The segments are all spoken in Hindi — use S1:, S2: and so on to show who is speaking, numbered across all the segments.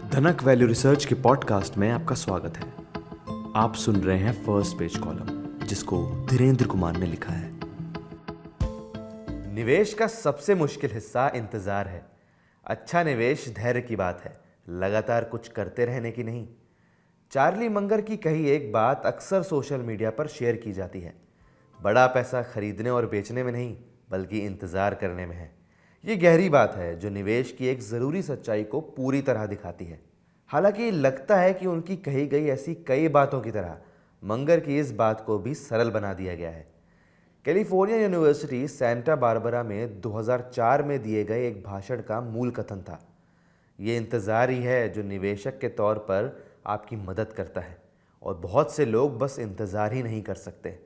S1: धनक वैल्यू रिसर्च के पॉडकास्ट में आपका स्वागत है। आप सुन रहे हैं फर्स्ट पेज कॉलम, जिसको धीरेन्द्र कुमार ने लिखा है।
S2: निवेश का सबसे मुश्किल हिस्सा इंतजार है। अच्छा निवेश धैर्य की बात है, लगातार कुछ करते रहने की नहीं। चार्ली मंगर की कही एक बात अक्सर सोशल मीडिया पर शेयर की जाती है। बड़ा पैसा खरीदने और बेचने में नहीं, बल्कि इंतजार करने में है। ये गहरी बात है जो निवेश की एक ज़रूरी सच्चाई को पूरी तरह दिखाती है। हालांकि लगता है कि उनकी कही गई ऐसी कई बातों की तरह मंगर की इस बात को भी सरल बना दिया गया है। कैलिफोर्निया यूनिवर्सिटी सेंटा बारबरा में 2004 में दिए गए एक भाषण का मूल कथन था, ये इंतज़ार ही है जो निवेशक के तौर पर आपकी मदद करता है, और बहुत से लोग बस इंतज़ार ही नहीं कर सकते।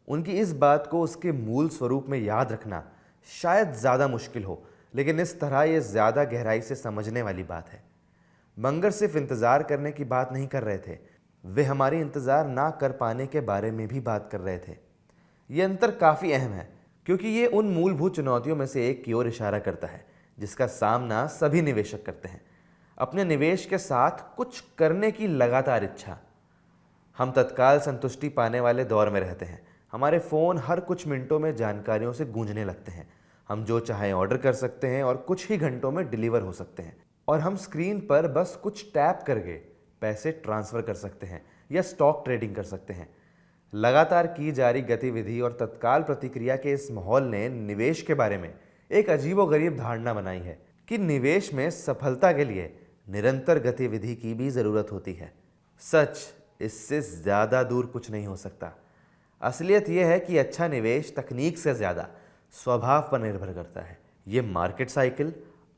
S2: उनकी इस बात को उसके मूल स्वरूप में याद रखना शायद ज़्यादा मुश्किल हो, लेकिन इस तरह ये ज़्यादा गहराई से समझने वाली बात है। मंगर सिर्फ इंतज़ार करने की बात नहीं कर रहे थे, वे हमारी इंतज़ार ना कर पाने के बारे में भी बात कर रहे थे। ये अंतर काफ़ी अहम है, क्योंकि ये उन मूलभूत चुनौतियों में से एक की ओर इशारा करता है जिसका सामना सभी निवेशक करते हैं। अपने निवेश के साथ कुछ करने की लगातार इच्छा। हम तत्काल संतुष्टि पाने वाले दौर में रहते हैं। हमारे फ़ोन हर कुछ मिनटों में जानकारियों से गूंजने लगते हैं। हम जो चाहें ऑर्डर कर सकते हैं और कुछ ही घंटों में डिलीवर हो सकते हैं। और हम स्क्रीन पर बस कुछ टैप करके पैसे ट्रांसफ़र कर सकते हैं या स्टॉक ट्रेडिंग कर सकते हैं। लगातार की जा रही गतिविधि और तत्काल प्रतिक्रिया के इस माहौल ने निवेश के बारे में एक अजीबोगरीब धारणा बनाई है कि निवेश में सफलता के लिए निरंतर गतिविधि की भी ज़रूरत होती है। सच इससे ज़्यादा दूर कुछ नहीं हो सकता। असलियत यह है कि अच्छा निवेश तकनीक से ज़्यादा स्वभाव पर निर्भर करता है। ये मार्केट साइकिल,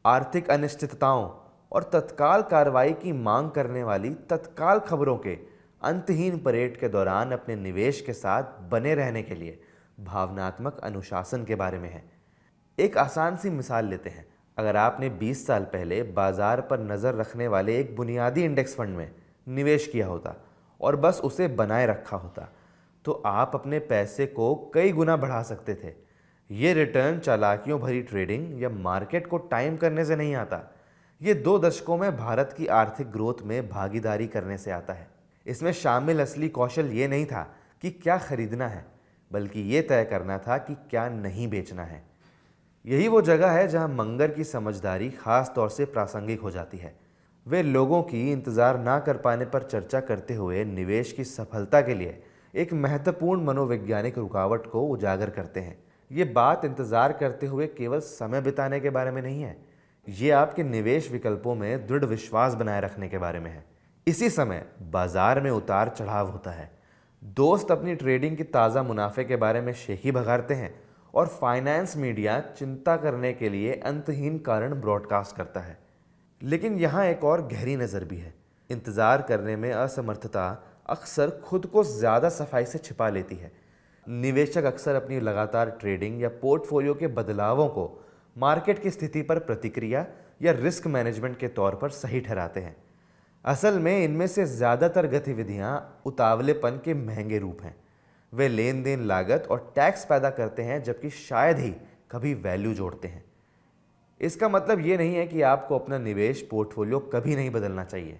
S2: आर्थिक अनिश्चितताओं और तत्काल कार्रवाई की मांग करने वाली तत्काल खबरों के अंतहीन परेड के दौरान अपने निवेश के साथ बने रहने के लिए भावनात्मक अनुशासन के बारे में है। एक आसान सी मिसाल लेते हैं। अगर आपने 20 साल पहले बाजार पर नज़र रखने वाले एक बुनियादी इंडेक्स फंड में निवेश किया होता और बस उसे बनाए रखा होता, तो आप अपने पैसे को कई गुना बढ़ा सकते थे। ये रिटर्न चालाकियों भरी ट्रेडिंग या मार्केट को टाइम करने से नहीं आता। ये 2 दशकों में भारत की आर्थिक ग्रोथ में भागीदारी करने से आता है। इसमें शामिल असली कौशल ये नहीं था कि क्या खरीदना है, बल्कि ये तय करना था कि क्या नहीं बेचना है। यही वो जगह है जहां मंगर की समझदारी खास तौर से प्रासंगिक हो जाती है। वे लोगों की इंतज़ार ना कर पाने पर चर्चा करते हुए निवेश की सफलता के लिए एक महत्वपूर्ण मनोवैज्ञानिक रुकावट को उजागर करते हैं। ये बात इंतज़ार करते हुए केवल समय बिताने के बारे में नहीं है, ये आपके निवेश विकल्पों में दृढ़ विश्वास बनाए रखने के बारे में है। इसी समय बाजार में उतार चढ़ाव होता है। दोस्त अपनी ट्रेडिंग की ताज़ा मुनाफे के बारे में शेखी भगाते हैं और फाइनेंस मीडिया चिंता करने के लिए अंतहीन कारण ब्रॉडकास्ट करता है। लेकिन यहाँ एक और गहरी नज़र भी है। इंतज़ार करने में असमर्थता अक्सर खुद को ज़्यादा सफाई से छिपा लेती है। निवेशक अक्सर अपनी लगातार ट्रेडिंग या पोर्टफोलियो के बदलावों को मार्केट की स्थिति पर प्रतिक्रिया या रिस्क मैनेजमेंट के तौर पर सही ठहराते हैं। असल में इनमें से ज़्यादातर गतिविधियां उतावलेपन के महंगे रूप हैं। वे लेन देन लागत और टैक्स पैदा करते हैं, जबकि शायद ही कभी वैल्यू जोड़ते हैं। इसका मतलब ये नहीं है कि आपको अपना निवेश पोर्टफोलियो कभी नहीं बदलना चाहिए।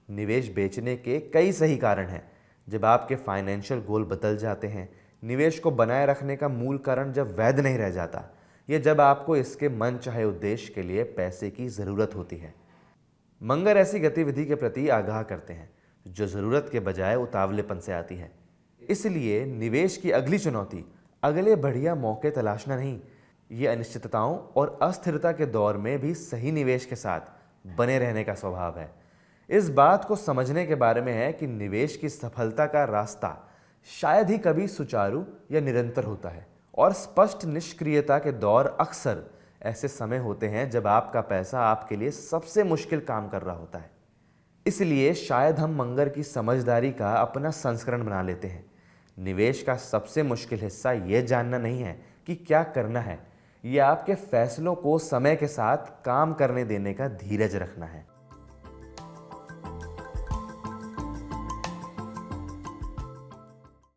S2: निवेश बेचने के कई सही कारण हैं। जब आपके फाइनेंशियल गोल बदल जाते हैं, निवेश को बनाए रखने का मूल कारण जब वैध नहीं रह जाता, या जब आपको इसके मनचाहे उद्देश्य के लिए पैसे की ज़रूरत होती है। मंगर ऐसी गतिविधि के प्रति आगाह करते हैं जो ज़रूरत के बजाय उतावलेपन से आती है। इसलिए निवेश की अगली चुनौती अगले बढ़िया मौके तलाशना नहीं, ये अनिश्चितताओं और अस्थिरता के दौर में भी सही निवेश के साथ बने रहने का स्वभाव है। इस बात को समझने के बारे में है कि निवेश की सफलता का रास्ता शायद ही कभी सुचारू या निरंतर होता है, और स्पष्ट निष्क्रियता के दौर अक्सर ऐसे समय होते हैं जब आपका पैसा आपके लिए सबसे मुश्किल काम कर रहा होता है। इसलिए शायद हम मंगर की समझदारी का अपना संस्करण बना लेते हैं। निवेश का सबसे मुश्किल हिस्सा यह जानना नहीं है कि क्या करना है, यह आपके फैसलों को समय के साथ काम करने देने का धीरज रखना है।